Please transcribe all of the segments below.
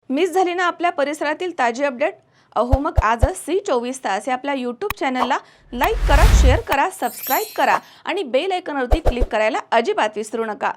Miss झाली ना आपल्या परिसरातील ताजी अपडेट? अहो मग आजच C24 तास या आपल्या यूट्यूब चॅनलला लाईक करा, शेअर करा, सबस्क्राईब करा आणि बेल आयकॉनवरती क्लिक करायला अजिबात विसरू नका.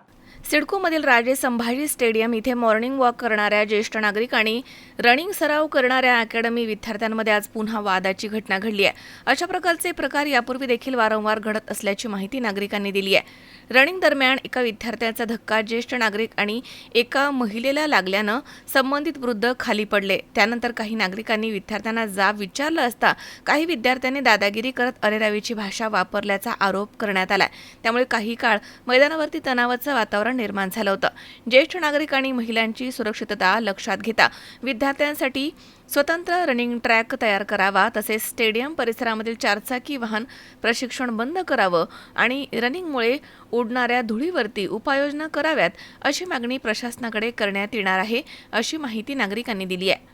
सिडकोमधील राजे संभाजी स्टेडियम इथे मॉर्निंग वॉक करणाऱ्या ज्येष्ठ नागरिक आणि रनिंग सराव करणाऱ्या अकॅडमी विद्यार्थ्यांमध्ये आज पुन्हा वादाची घटना घडली आहे. अशा प्रकारचे प्रकार यापूर्वी देखील वारंवार घडत असल्याची माहिती नागरिकांनी दिली आहे. रनिंग दरम्यान एका विद्यार्थ्याचा धक्का ज्येष्ठ नागरिक आणि एका महिलेला लागल्यानं संबंधित वृद्ध खाली पडले. त्यानंतर काही नागरिकांनी विद्यार्थ्यांना जाब विचारलं असता काही विद्यार्थ्यांनी दादागिरी करत अरेरावीची भाषा वापरल्याचा आरोप करण्यात आला. त्यामुळे काही काळ मैदानावरती तणावाचं वातावरण निर्माण झालं होतं. ज्येष्ठ नागरिक आणि महिलांची सुरक्षितता लक्षात घेता विद्यार्थ्यांसाठी स्वतंत्र रनिंग ट्रॅक तयार करावा, तसेच स्टेडियम परिसरामधील चारचाकी वाहन प्रशिक्षण बंद करावं आणि रनिंगमुळे उडणाऱ्या धुळीवरती उपाययोजना कराव्यात अशी मागणी प्रशासनाकडे करण्यात येणार आहे, अशी माहिती नागरिकांनी दिली आहे.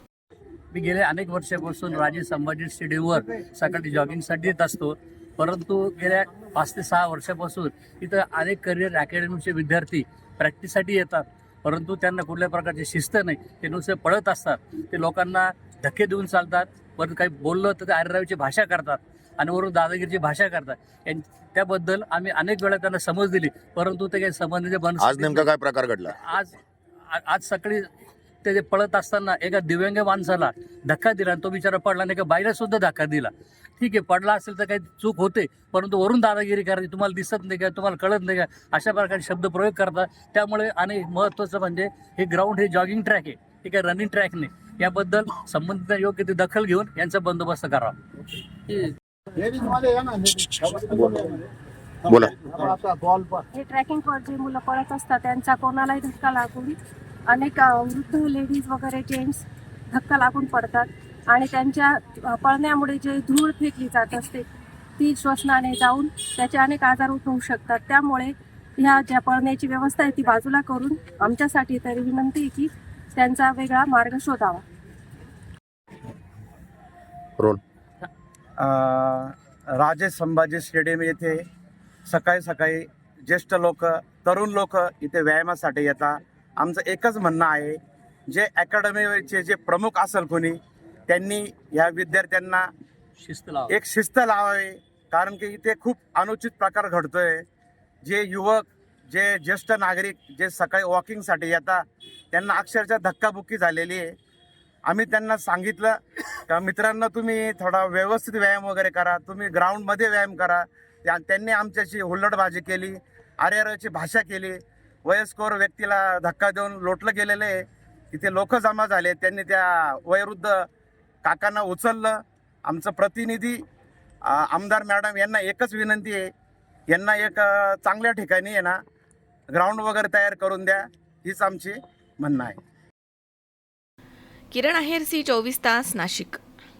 मी गेले अनेक वर्षापासून राजे संभाजी स्टेडियमवर सकाळी जॉगिंगसाठी येत असतो, परंतु गेल्या 5 ते 6 वर्षापासून इथं अनेक करिअर अकॅडमीचे विद्यार्थी प्रॅक्टिससाठी येतात, परंतु त्यांना कुठल्या प्रकारची शिस्त नाही. ते नुसते पळत असतात, ते लोकांना धक्के देऊन चालतात, परंतु काही बोललं तर ते अरेरावीची भाषा करतात आणि वरून दादागिरीची भाषा करतात. त्याबद्दल आम्ही अनेक वेळा त्यांना समज दिली, परंतु ते काही संबंधित बंद. आज नेमका काय प्रकार घडला? आज सकाळी ते पळत असताना एका दिव्यांग माणसाला धक्का दिला आणि तो बिचारा पडला आणि एका बाईला सुद्धा धक्का दिला. ठीक आहे, पडला असेल तर काही चूक होते, परंतु वरून दादागिरी करायची, तुम्हाला दिसत नाही का, तुम्हाला कळत नाही का, अशा प्रकारे शब्द प्रयोग करतात. त्यामुळे आणि महत्त्वाचं म्हणजे हे ग्राउंड हे जॉगिंग ट्रॅक आहे, हे काही रनिंग ट्रॅक नाही. याबद्दल संबंधित योग्य ती दखल घेऊन यांचा बंदोबस्त करावा. बोला. हे ट्रॅकिंगवर जे मुलं पळत असतात त्यांचा कोणालाही धक्का लागून अनेक वृद्ध लेडीज वगैरे जेंट्स धक्का लागून पडतात आणि त्यांच्या पळण्यामुळे जे धूळ फेकली जात असते ती श्वसनाने जाऊन त्याचे अनेक आजार उद्भवू शकतात. त्यामुळे ह्या ज्या पळण्याची व्यवस्था आहे ती बाजूला करून आमच्यासाठी तरी विनंती आहे की त्यांचा वेगळा मार्ग शोधावा. रोल. राजे संभाजी स्टेडियम येथे सकाळी सकाळी ज्येष्ठ लोक, तरुण लोक इथे व्यायामासाठी येतात. आमचं एकच म्हणणं आहे, जे अकॅडमीचे जे प्रमुख असेल कोणी त्यांनी या विद्यार्थ्यांना एक शिस्त लावावी, कारण की इथे खूप अनुचित प्रकार घडतोय. जे युवक, जे ज्येष्ठ नागरिक जे सकाळी वॉकिंगसाठी येतात त्यांना अक्षरशः धक्काबुक्की झालेली आहे. आम्ही त्यांना सांगितलं का मित्रांनो तुम्ही थोडा व्यवस्थित व्यायाम वगैरे करा, तुम्ही ग्राउंडमध्ये व्यायाम करा. त्यांनी आमच्याशी हुल्लडबाजी केली, अरेरावीची भाषा केली. वयस्कर व्यक्तीला धक्का देऊन लोटलं गेलेलं आहे. तिथे लोक जमा झाले, त्यांनी त्या वयोवृद्ध काकांना उचललं. आमचं प्रतिनिधी आमदार मॅडम यांना एकच विनंती आहे, यांना एक चांगल्या ठिकाणी आहे ना ग्राउंड वगैरे तयार करून द्या, हीच आमची म्हणणं आहे. किरण आहेर, C24 तास, नाशिक.